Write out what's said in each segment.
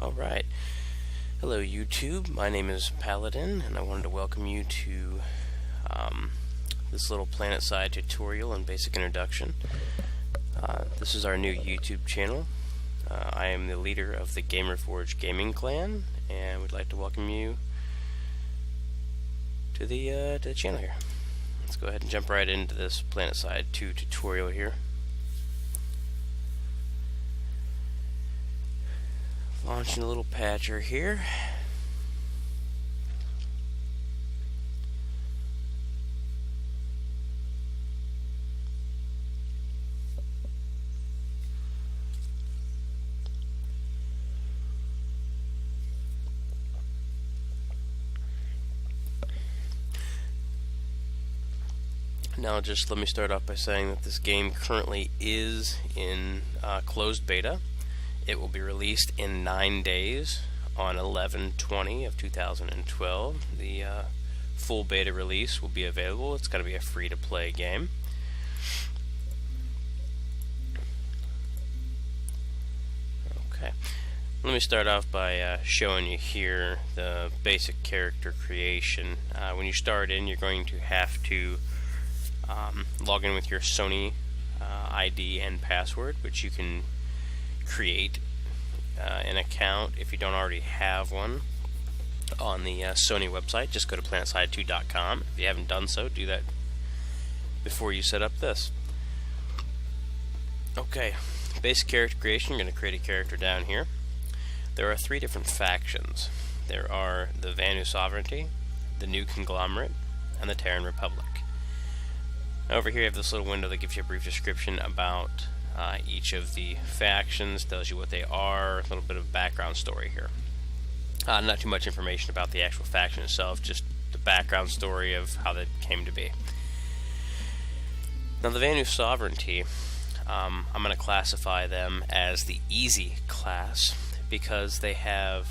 Alright, hello YouTube, my name is Paladin, and I wanted to welcome you to this little Planetside tutorial and basic introduction. This is our new YouTube channel. I am the leader of the GamerForge gaming clan, and we'd like to welcome you to the channel here. Let's go ahead and jump right into this Planetside2 tutorial here. Launching a little patcher here. Now just let me start off by saying that this game currently is in closed beta. It will be released in 9 days on 11/20 of 2012. The full beta release will be available. It's going to be a free-to-play game. Okay, let me start off by showing you here the basic character creation. When you start in, you're going to have to log in with your Sony ID and password, which you can create an account if you don't already have one on the Sony website. Just go to Planetside2.com. If you haven't done so, do that before you set up this. Okay, basic character creation. You're going to create a character down here. There are 3 different factions. There are the Vanu Sovereignty, the New Conglomerate, and the Terran Republic. Over here you have this little window that gives you a brief description about each of the factions, tells you what they are, a little bit of background story here. Not too much information about the actual faction itself, just the background story of how they came to be. Now the Vanu Sovereignty, I'm going to classify them as the easy class because they have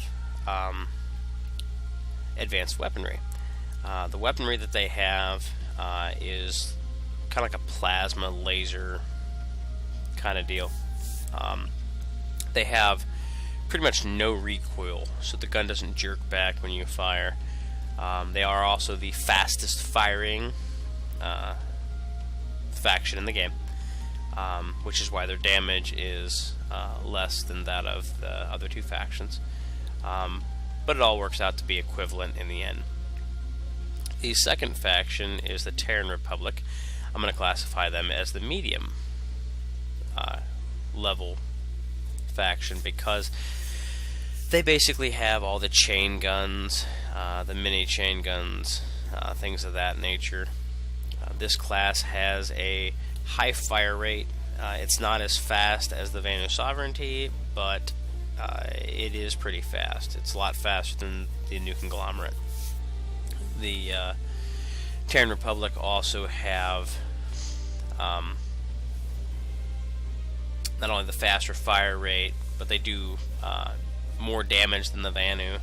advanced weaponry. The weaponry that they have is kind of like a plasma laser kind of deal. They have pretty much no recoil, so the gun doesn't jerk back when you fire. They are also the fastest firing faction in the game, which is why their damage is less than that of the other 2 factions. But it all works out to be equivalent in the end. The second faction is the Terran Republic. I'm going to classify them as the medium level faction because they basically have all the chain guns, the mini chain guns, things of that nature. This class has a high fire rate. It's not as fast as the Vanu Sovereignty, but it is pretty fast. It's a lot faster than the New Conglomerate. The Terran Republic also have not only the faster fire rate, but they do more damage than the Vanu,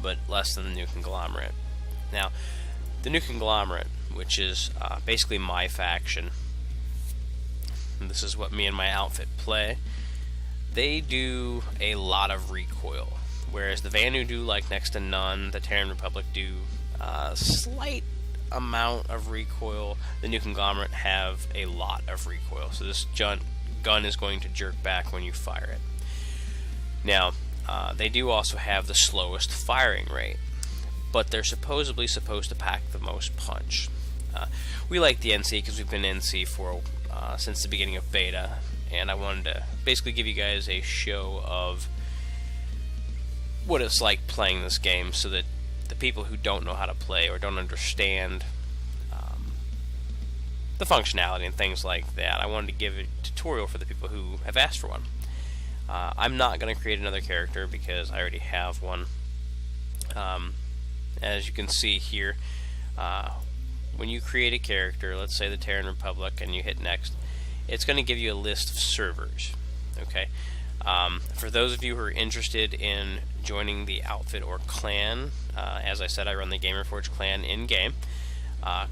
but less than the New Conglomerate. Now, the New Conglomerate, which is basically my faction, and this is what me and my outfit play, they do a lot of recoil, whereas the Vanu do like next to none. The Terran Republic do slight amount of recoil. The New Conglomerate have a lot of recoil, so this gun is going to jerk back when you fire it. Now, they do also have the slowest firing rate, but they're supposedly supposed to pack the most punch. We like the NC because we've been NC for since the beginning of beta, and I wanted to basically give you guys a show of what it's like playing this game, so that the people who don't know how to play or don't understand the functionality and things like that, I wanted to give a tutorial for the people who have asked for one. I'm not going to create another character because I already have one. As you can see here, when you create a character, let's say the Terran Republic, and you hit next, it's going to give you a list of servers. Okay. For those of you who are interested in joining the outfit or clan, as I said, I run the GamerForge clan in-game.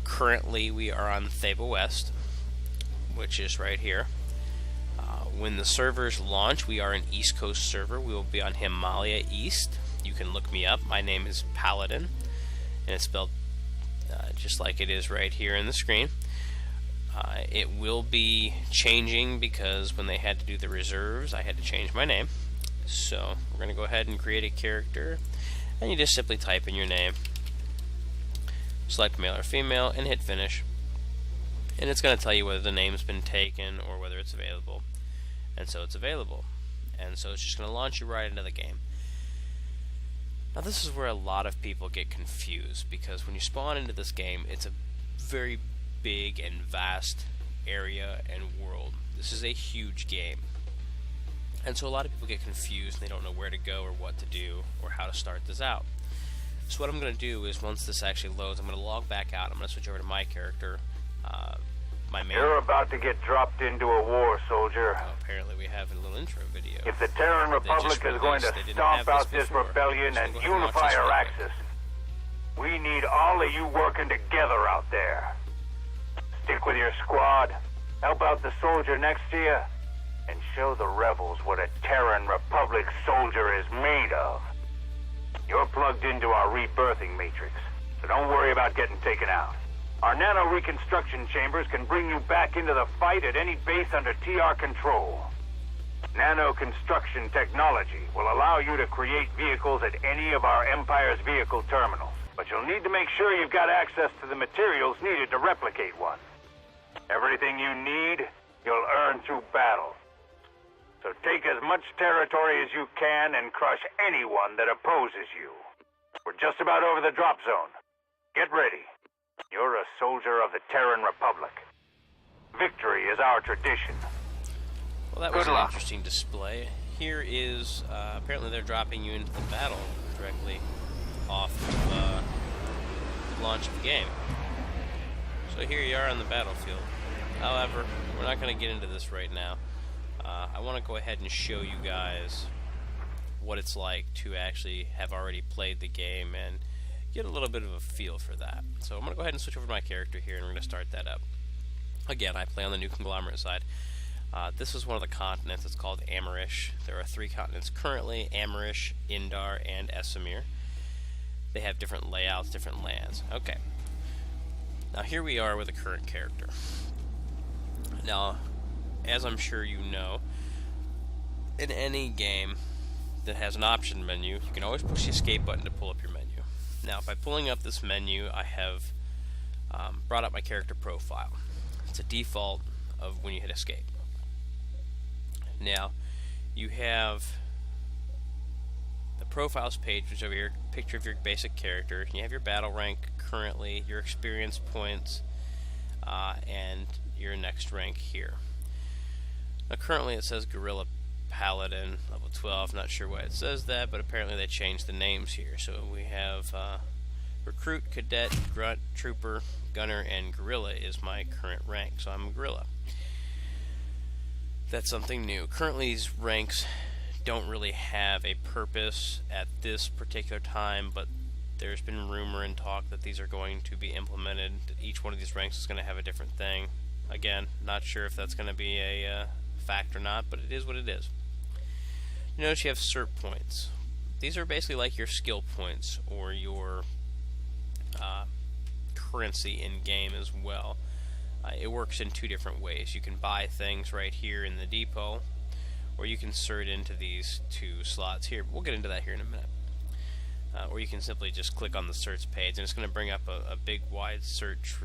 Currently we are on Thaba West, which is right here. when the servers launch, we are an East Coast server. We will be on Himalaya East. You can look me up. My name is Paladin, and it's spelled just like it is right here in the screen. It will be changing because when they had to do the reserves, I had to change my name. So we're going to go ahead and create a character, and you just simply type in your name, select male or female, and hit finish. And it's going to tell you whether the name's been taken or whether it's available. And so it's available. And so it's just going to launch you right into the game. Now this is where a lot of people get confused, because when you spawn into this game, it's a very big and vast area and world. This is a huge game. And so a lot of people get confused and they don't know where to go or what to do or how to start this out. So what I'm going to do is, once this actually loads, I'm going to log back out. I'm going to switch over to my character. You're about to get dropped into a war, soldier. Oh, apparently we have a little intro video. If the Terran Republic is going to stomp out this rebellion and unify our axis, we need all of you working together out there. Stick with your squad, help out the soldier next to you, and show the rebels what a Terran Republic soldier is made of. You're plugged into our rebirthing matrix, so don't worry about getting taken out. Our nano-reconstruction chambers can bring you back into the fight at any base under TR control. Nano-construction technology will allow you to create vehicles at any of our Empire's vehicle terminals, but you'll need to make sure you've got access to the materials needed to replicate one. Everything you need, you'll earn through battle. So take as much territory as you can and crush anyone that opposes you. We're just about over the drop zone. Get ready. You're a soldier of the Terran Republic. Victory is our tradition. Well, that was an interesting display. Here is, apparently they're dropping you into the battle directly off of the launch of the game. So here you are on the battlefield. However, we're not going to get into this right now. I want to go ahead and show you guys what it's like to actually have already played the game and get a little bit of a feel for that. So I'm going to go ahead and switch over to my character here, and we're going to start that up. Again, I play on the New Conglomerate side. This is one of the continents. It's called Amerish. There are 3 continents currently: Amerish, Indar, and Esamir. They have different layouts, different lands. Okay. Now here we are with a current character. Now, as I'm sure you know, in any game that has an option menu, you can always push the escape button to pull up your menu. Now, by pulling up this menu, I have brought up my character profile. It's a default of when you hit escape. Now, you have the profiles page, which is your picture of your basic character. You have your battle rank currently, your experience points, and your next rank here. Now, currently it says Guerrilla Paladin, level 12. Not sure why it says that, but apparently they changed the names here. So we have Recruit, Cadet, Grunt, Trooper, Gunner, and Guerrilla is my current rank. So I'm a Guerrilla. That's something new. Currently these ranks don't really have a purpose at this particular time, but there's been rumor and talk that these are going to be implemented, that each one of these ranks is going to have a different thing. Again, not sure if that's going to be a fact or not, but it is what it is. You notice you have cert points. These are basically like your skill points or your currency in game as well. It works in 2 different ways. You can buy things right here in the depot, or you can cert into these 2 slots here. We'll get into that here in a minute. Or you can simply just click on the search page, and it's going to bring up a big wide search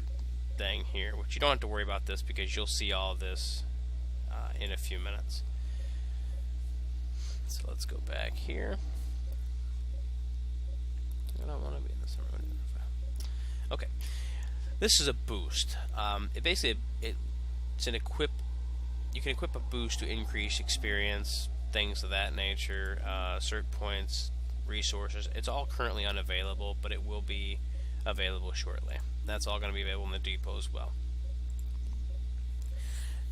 thing here, which you don't have to worry about this because you'll see all of this in a few minutes. So let's go back here. I don't want to be in this room. Okay, this is a boost. It basically it's an equip. You can equip a boost to increase experience, things of that nature, cert points, resources. It's all currently unavailable, but it will be available shortly. That's all going to be available in the depot as well.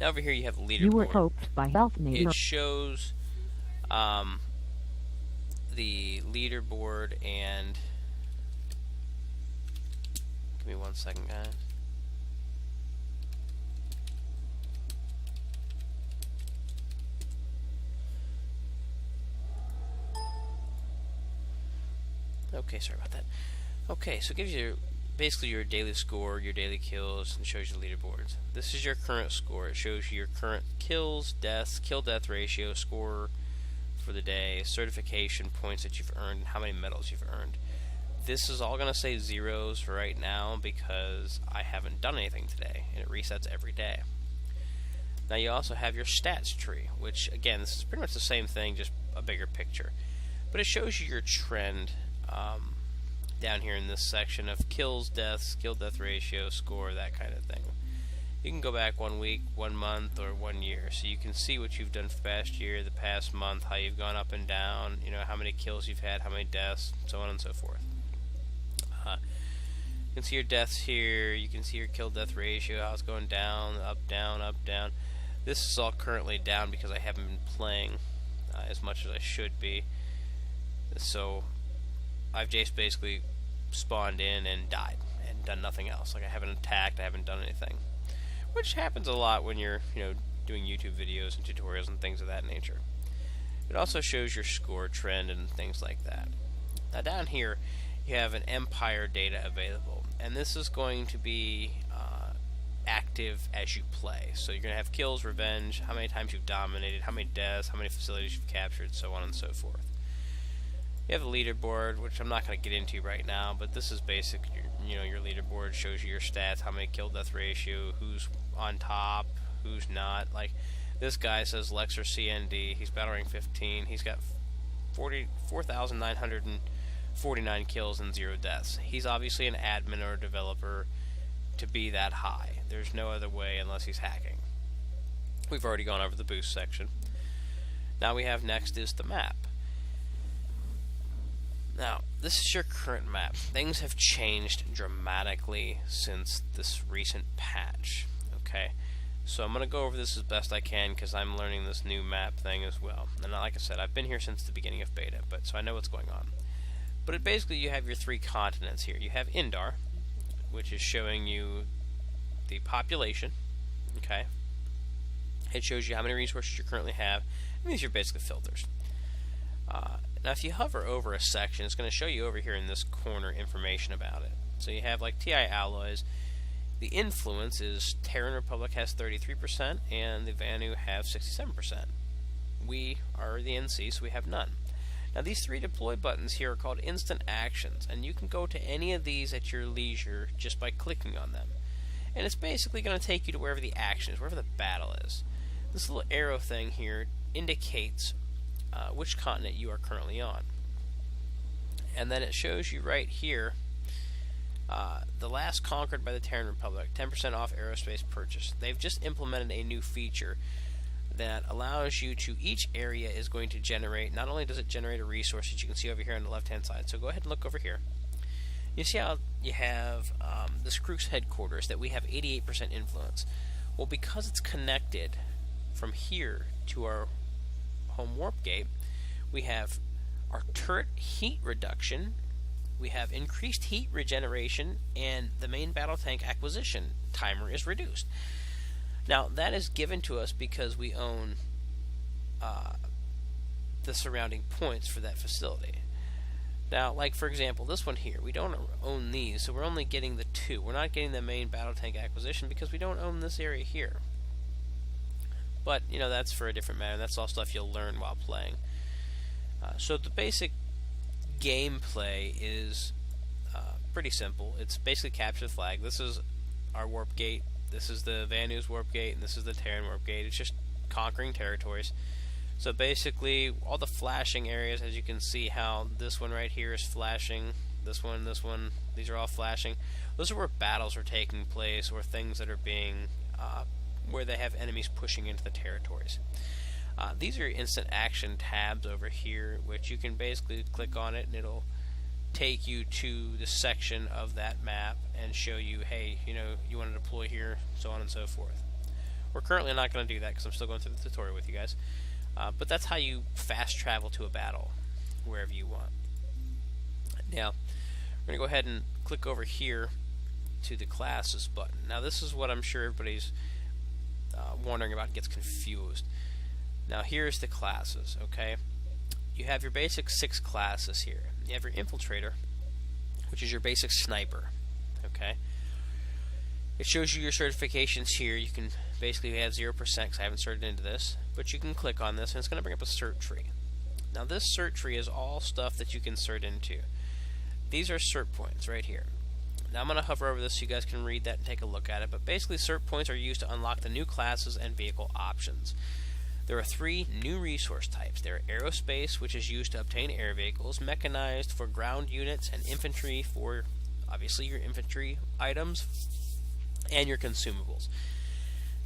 Now over here you have leaderboard. You were hoped by Health Nature. It shows the leaderboard, and give me 1 second, guys. Okay, sorry about that. Okay, so it gives you basically your daily score, your daily kills, and shows you the leaderboards. This is your current score. It shows you your current kills, deaths, kill-death ratio, score for the day, certification points that you've earned, and how many medals you've earned. This is all going to say zeros for right now because I haven't done anything today, and it resets every day. Now you also have your stats tree, which again, this is pretty much the same thing, just a bigger picture. But it shows you your trend down here in this section of kills, deaths, kill-death ratio, score, that kind of thing. You can go back 1 week, 1 month, or 1 year, so you can see what you've done for the past year, the past month, how you've gone up and down, you know, how many kills you've had, how many deaths, so on and so forth. You can see your deaths here, you can see your kill-death ratio, how it's going down, up, down, up, down. This is all currently down because I haven't been playing as much as I should be. So I've just basically spawned in and died and done nothing else. Like I haven't attacked, I haven't done anything. Which happens a lot when you're, doing YouTube videos and tutorials and things of that nature. It also shows your score trend and things like that. Now down here you have an Empire data available, and this is going to be active as you play. So you're going to have kills, revenge, how many times you've dominated, how many deaths, how many facilities you've captured, so on and so forth. You have a leaderboard, which I'm not going to get into right now, but this is basic. Your leaderboard shows you your stats, how many kill-death ratio, who's on top, who's not. Like this guy says Lexer CND, he's battle rank 15, he's got 4,949 kills and 0 deaths. He's obviously an admin or a developer to be that high. There's no other way unless he's hacking. We've already gone over the boost section. Now we have next is the map. Now, this is your current map. Things have changed dramatically since this recent patch. Okay, so I'm going to go over this as best I can because I'm learning this new map thing as well. And like I said, I've been here since the beginning of beta, so I know what's going on. But basically you have your 3 continents here. You have Indar, which is showing you the population. Okay, it shows you how many resources you currently have, and these are basically filters. Now if you hover over a section, it's going to show you over here in this corner information about it. So you have like TI alloys. The influence is Terran Republic has 33% and the Vanu have 67%. We are the NC, so we have none. Now these 3 deploy buttons here are called instant actions, and you can go to any of these at your leisure just by clicking on them. And it's basically going to take you to wherever the action is, wherever the battle is. This little arrow thing here indicates which continent you are currently on. And then it shows you right here the last conquered by the Terran Republic, 10% off aerospace purchase. They've just implemented a new feature that allows you to, each area is going to generate, not only does it generate a resource that you can see over here on the left hand side, so go ahead and look over here. You see how you have the Skrook's headquarters that we have 88% influence. Well, because it's connected from here to our home warp gate, we have our turret heat reduction, we have increased heat regeneration, and the main battle tank acquisition timer is reduced. Now that is given to us because we own the surrounding points for that facility. Now, like for example, this one here, we don't own these, so we're only getting the 2. We're not getting the main battle tank acquisition because we don't own this area here. But, that's for a different matter. That's all stuff you'll learn while playing. So the basic gameplay is pretty simple. It's basically capture the flag. This is our warp gate. This is the Vanu's warp gate, and this is the Terran warp gate. It's just conquering territories. So basically, all the flashing areas, as you can see how this one right here is flashing, this one, these are all flashing. Those are where battles are taking place, or things that are being, where they have enemies pushing into the territories. These are instant action tabs over here, which you can basically click on it and it'll take you to the section of that map and show you, hey, you want to deploy here, so on and so forth. We're currently not going to do that because I'm still going through the tutorial with you guys. But that's how you fast travel to a battle wherever you want. Now, we're going to go ahead and click over here to the classes button. Now, this is what I'm sure everybody's wondering about and gets confused. Now, here's the classes, okay? You have your basic 6 classes here. You have your Infiltrator, which is your basic sniper. Okay. It shows you your certifications here. You can basically have 0% because I haven't started into this, but you can click on this and it's going to bring up a cert tree. Now this cert tree is all stuff that you can cert into. These are cert points right here. Now I'm going to hover over this so you guys can read that and take a look at it, but basically cert points are used to unlock the new classes and vehicle options. There are 3 new resource types. There are aerospace, which is used to obtain air vehicles, mechanized for ground units, and infantry for obviously your infantry items and your consumables.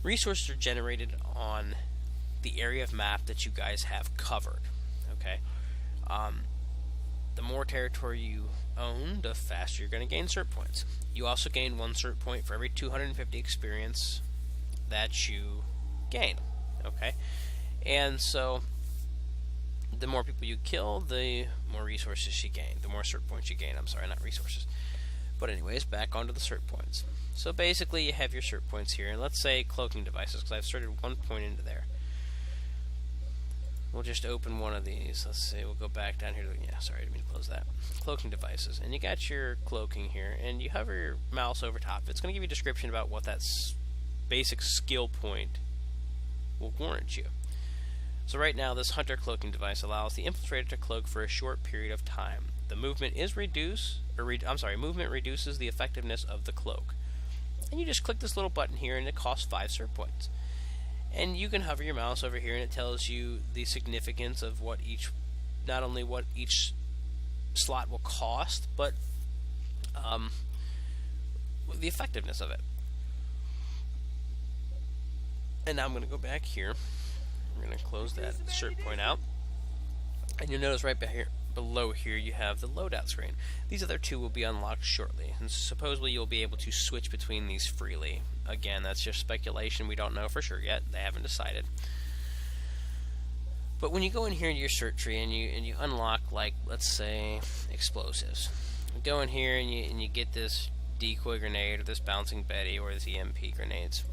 Resources are generated on the area of map that you guys have covered. Okay. The more territory you own, the faster you're going to gain cert points. You also gain 1 cert point for every 250 experience that you gain. Okay. And so the more people you kill, the more resources you gain. The more cert points you gain. I'm sorry, not resources. But anyways, back onto the cert points. So basically you have your cert points here. And let's say cloaking devices, because I've started 1 point into there. We'll just open one of these. Let's see, we'll go back down here. Sorry, I didn't mean to close that. Cloaking devices. And you got your cloaking here. And you hover your mouse over top. It's going to give you a description about what that basic skill point will warrant you. So right now, this hunter cloaking device allows the infiltrator to cloak for a short period of time. The movement is movement reduces the effectiveness of the cloak. And you just click this little button here, and it costs 5 cert points. And you can hover your mouse over here, and it tells you the significance of what not only what each slot will cost, but the effectiveness of it. And now I'm going to go back here. We're going to close that cert point out. And you'll notice right back here, below here, you have the loadout screen. These other 2 will be unlocked shortly. And supposedly you'll be able to switch between these freely. Again, that's just speculation. We don't know for sure yet. They haven't decided. But when you go in here into your cert tree and you unlock, like, let's say, explosives. You go in here and you get this decoy grenade or this bouncing Betty or this EMP grenades.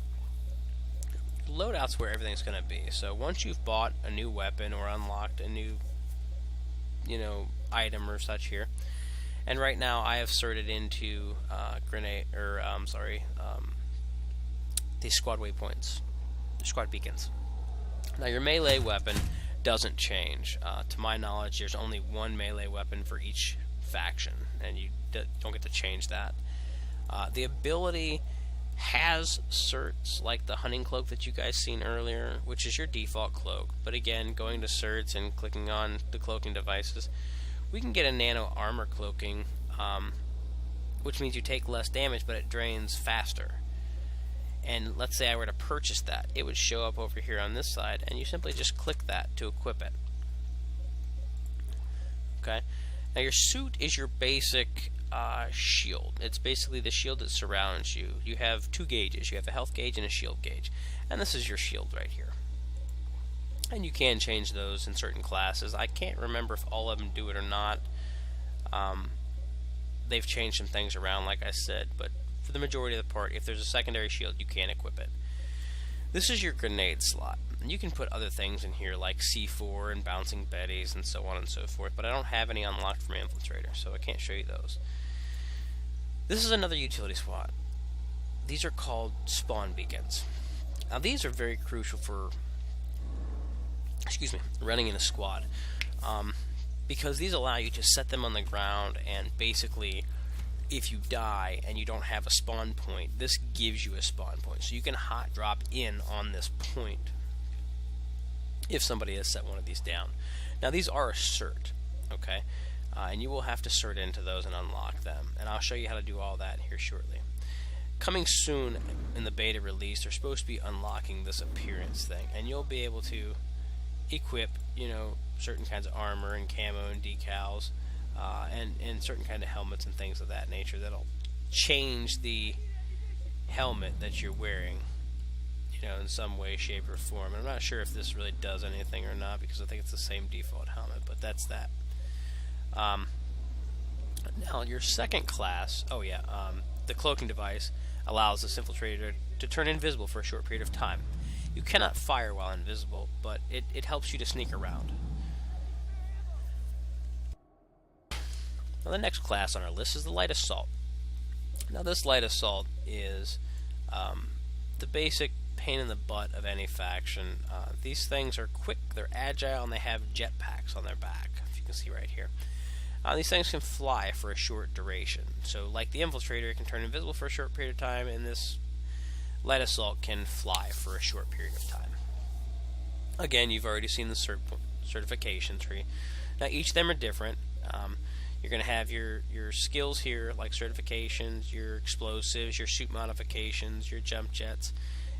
Loadout's where everything's going to be. So once you've bought a new weapon or unlocked a new, item or such here, and right now I have certed into these squad waypoints, squad beacons. Now your melee weapon doesn't change. To my knowledge, there's only 1 melee weapon for each faction, and you don't get to change that. The ability has certs like the hunting cloak that you guys seen earlier, which is your default cloak. But again, going to certs and clicking on the cloaking devices, we can get a nano armor cloaking, which means you take less damage, but it drains faster. And let's say I were to purchase that, it would show up over here on this side, and you simply just click that to equip it. Okay. Now your suit is your basic shield. It's basically the shield that surrounds you. You have 2 gauges. You have a health gauge and a shield gauge. And this is your shield right here. And you can change those in certain classes. I can't remember if all of them do it or not. They've changed some things around, like I said, but for the majority of the part, if there's a secondary shield, you can equip it. This is your grenade slot. And you can put other things in here like C4 and bouncing betties and so on and so forth, but I don't have any unlocked from Infiltrator, so I can't show you those. This is another utility SWAT. These are called spawn beacons. Now these are very crucial for running in a squad, because these allow you to set them on the ground, and basically if you die and you don't have a spawn point, this gives you a spawn point. So you can hot drop in on this point if somebody has set one of these down. Now these are a cert, okay? And you will have to cert into those and unlock them. And I'll show you how to do all that here shortly. Coming soon in the beta release, they're supposed to be unlocking this appearance thing. And you'll be able to equip, certain kinds of armor and camo and decals, and certain kind of helmets and things of that nature that'll change the helmet that you're wearing, in some way, shape, or form. And I'm not sure if this really does anything or not, because I think it's the same default helmet, but that's that. Now, your second class, the cloaking device allows this infiltrator to turn invisible for a short period of time. You cannot fire while invisible, but it helps you to sneak around. Now the next class on our list is the light assault. Now this light assault is the basic pain in the butt of any faction. These things are quick, they're agile, and they have jetpacks on their back, if you can see right here. These things can fly for a short duration. So like the infiltrator, it can turn invisible for a short period of time, and this light assault can fly for a short period of time. Again, you've already seen the certification tree. Now each of them are different. You're going to have your skills here, like certifications, your explosives, your suit modifications, your jump jets.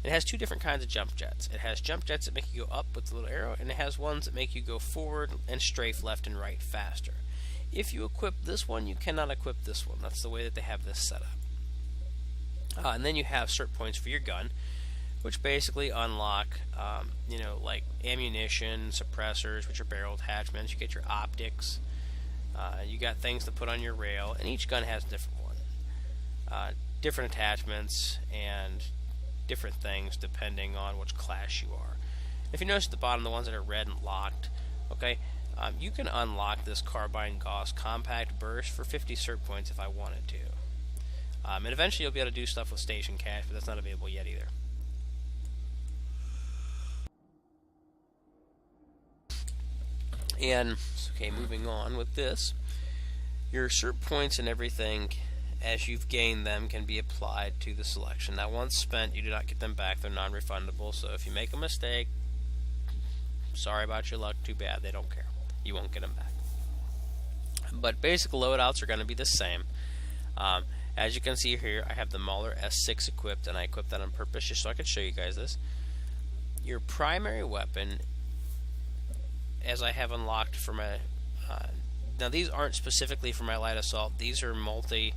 It has two different kinds of jump jets. It has jump jets that make you go up with the little arrow, and it has ones that make you go forward and strafe left and right faster. If you equip this one, you cannot equip this one. That's the way that they have this set up. And then you have cert points for your gun, which basically unlock, like ammunition, suppressors, which are barrel attachments. You get your optics. You got things to put on your rail, and each gun has a different one. Different attachments and different things depending on which class you are. If you notice at the bottom, the ones that are red and locked, okay, you can unlock this Carbine Gauss Compact Burst for 50 cert points if I wanted to. And eventually you'll be able to do stuff with Station Cash, but that's not available yet either. And, okay, moving on with this, your cert points and everything, as you've gained them, can be applied to the selection. Now, once spent, you do not get them back. They're non-refundable, so if you make a mistake, sorry about your luck, too bad, they don't care. You won't get them back. But basic loadouts are going to be the same. As you can see here, I have the Mauler S6 equipped, and I equipped that on purpose just so I could show you guys this. Your primary weapon, as I have unlocked for my... now these aren't specifically for my light assault, these are multi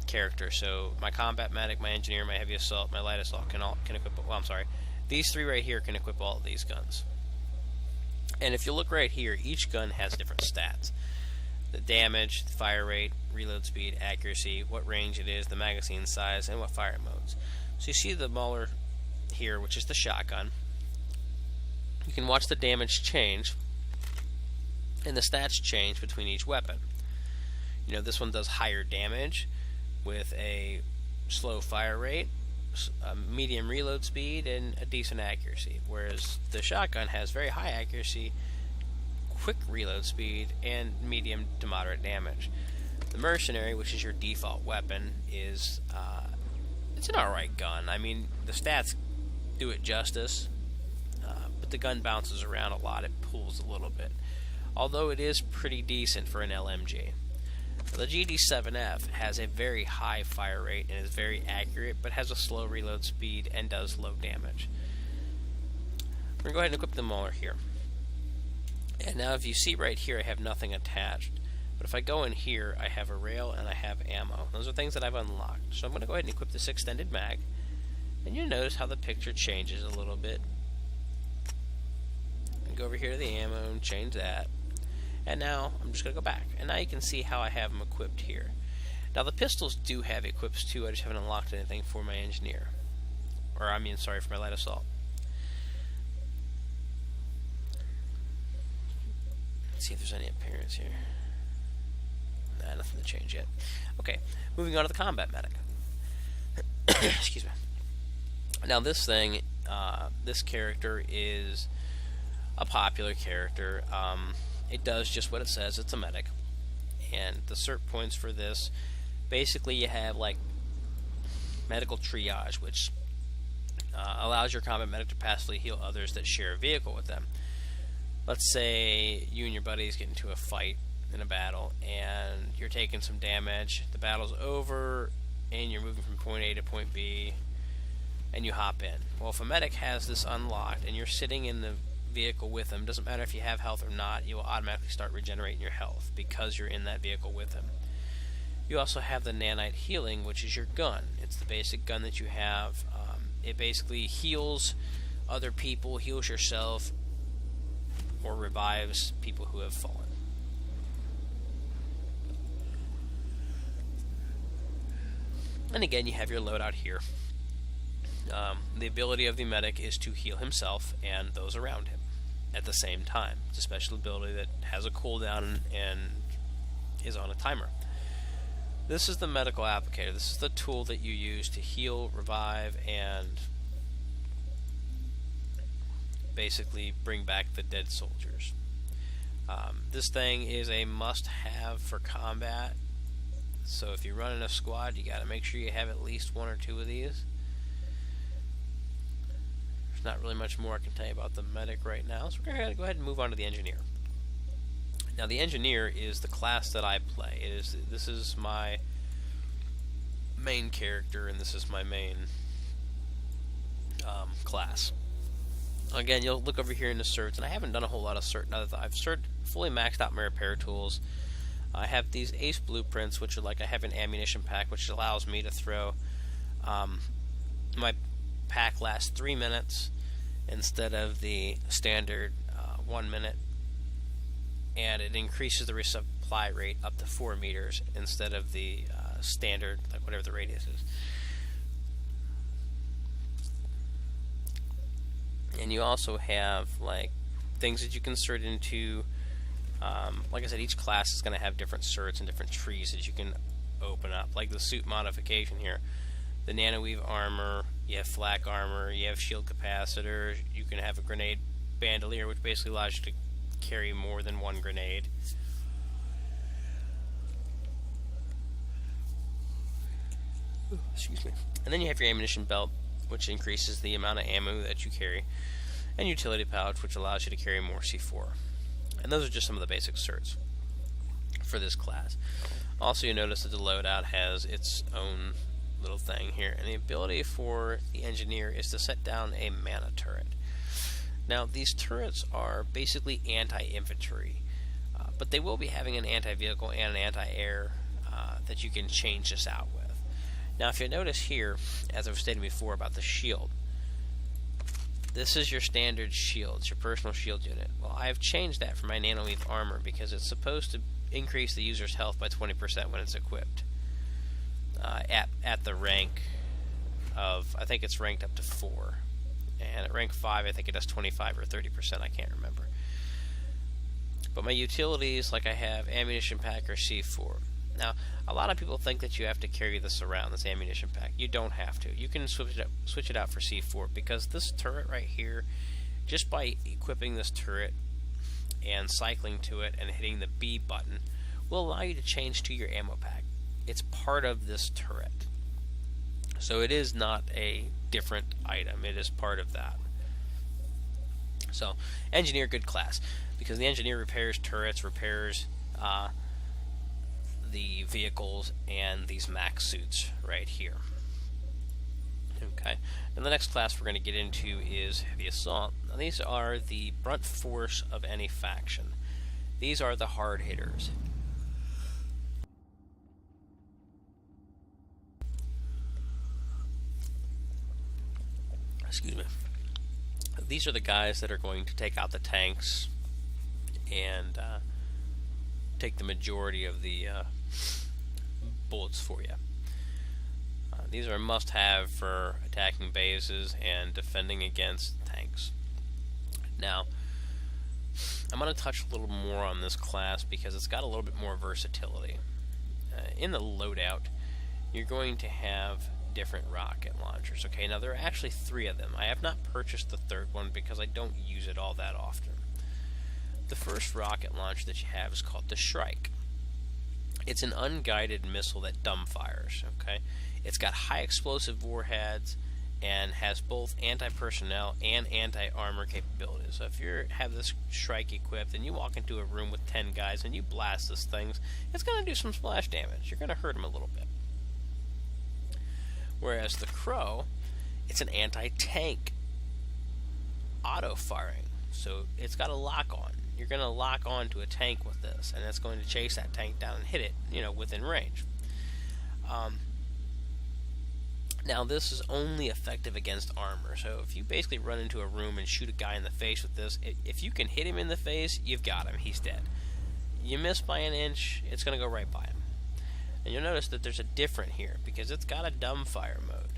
character. So my combat medic, my engineer, my heavy assault, my light assault can equip, well, I'm sorry, these three right here can equip all of these guns. And if you look right here, each gun has different stats. The damage, the fire rate, reload speed, accuracy, what range it is, the magazine size, and what fire modes. So you see the Mauler here, which is the shotgun. You can watch the damage change and the stats change between each weapon. You know, this one does higher damage with a slow fire rate, a medium reload speed, and a decent accuracy, whereas the shotgun has very high accuracy, quick reload speed, and medium to moderate damage. The mercenary, which is your default weapon, is it's an alright gun. I mean, the stats do it justice, but the gun bounces around a lot. It pulls a little bit, although it is pretty decent for an LMG. The GD7F has a very high fire rate and is very accurate, but has a slow reload speed and does low damage. We're going to go ahead and equip the Mauler here. And now if you see right here, I have nothing attached. But if I go in here, I have a rail and I have ammo. Those are things that I've unlocked. So I'm going to go ahead and equip this extended mag. And you'll notice how the picture changes a little bit. And go over here to the ammo and change that. And now I'm just going to go back. And now you can see how I have them equipped here. Now the pistols do have equips too. I just haven't unlocked anything for my engineer. Or I mean, sorry, for my light assault. Let's see if there's any appearance here. Nah, nothing to change yet. Okay, moving on to the combat medic. Excuse me. Now this thing, this character is a popular character. It does just what it says. It's a medic. And the cert points for this, basically you have like medical triage, which allows your combat medic to passively heal others that share a vehicle with them. Let's say you and your buddies get into a fight in a battle and you're taking some damage, the battle's over, and you're moving from point A to point B, and you hop in. Well, if a medic has this unlocked and you're sitting in the vehicle with him, doesn't matter if you have health or not, you will automatically start regenerating your health because you're in that vehicle with him. You also have the nanite healing, which is your gun. It's the basic gun that you have. It basically heals other people, heals yourself, or revives people who have fallen. And again, you have your loadout here. The ability of the medic is to heal himself and those around him at the same time. It's a special ability that has a cooldown and is on a timer. This is the medical applicator. This is the tool that you use to heal, revive, and basically bring back the dead soldiers. This thing is a must-have for combat. So if you run in a squad, you got to make sure you have at least 1 or 2 of these. There's not really much more I can tell you about the medic right now, so we're going to go ahead and move on to the engineer. Now the engineer is the class that I play. This is my main character, and this is my main class. Again, you'll look over here in the certs, and I haven't done a whole lot of cert now that I've fully maxed out my repair tools. I have these ace blueprints, which are like I have an ammunition pack, which allows me to throw my pack lasts 3 minutes instead of the standard 1 minute, and it increases the resupply rate up to 4 meters instead of the standard, like whatever the radius is. And you also have like things that you can insert into, like I said, each class is going to have different certs and different trees that you can open up, like the suit modification here. The nanoweave armor, you have flak armor, you have shield capacitor, you can have a grenade bandolier, which basically allows you to carry more than 1 grenade. Excuse me. And then you have your ammunition belt, which increases the amount of ammo that you carry, and utility pouch, which allows you to carry more C4. And those are just some of the basic certs for this class. Also, you notice that the loadout has its own little thing here, and the ability for the engineer is to set down a mana turret. Now, these turrets are basically anti-infantry, but they will be having an anti-vehicle and an anti-air that you can change this out with. Now, if you notice here, as I was stating before about the shield, this is your standard shield, it's your personal shield unit. Well, I've changed that for my nanoweave armor because it's supposed to increase the user's health by 20% when it's equipped. At the rank of, I think it's ranked up to 4. And at rank 5, I think it does 25 or 30%, I can't remember. But my utilities, like I have ammunition pack or C4. Now, a lot of people think that you have to carry this around, this ammunition pack. You don't have to. You can switch it out for C4, because this turret right here, just by equipping this turret and cycling to it and hitting the B button, will allow you to change to your ammo pack. It's part of this turret. So it is not a different item. It is part of that. So, engineer, good class, because the engineer repairs turrets, repairs the vehicles, and these mech suits right here. Okay, and the next class we're going to get into is heavy assault. Now, these are the brunt force of any faction. These are the hard hitters. Excuse me. These are the guys that are going to take out the tanks and take the majority of the bullets for you. These are a must-have for attacking bases and defending against tanks. Now, I'm going to touch a little more on this class because it's got a little bit more versatility. In the loadout, you're going to have different rocket launchers. Okay, now there are actually 3 of them. I have not purchased the 3rd one because I don't use it all that often. The first rocket launcher that you have is called the Shrike. It's an unguided missile that dumbfires. Okay, it's got high explosive warheads and has both anti-personnel and anti-armor capabilities. So if you have this Shrike equipped and you walk into a room with 10 guys and you blast this thing, it's going to do some splash damage. You're going to hurt them a little bit. Whereas the Crow, it's an anti-tank auto-firing. So it's got a lock-on. You're going to lock on to a tank with this, and it's going to chase that tank down and hit it, within range. Now, this is only effective against armor. So if you basically run into a room and shoot a guy in the face with this, if you can hit him in the face, you've got him. He's dead. You miss by an inch, it's going to go right by him. And you'll notice that there's a different here because it's got a dumbfire mode.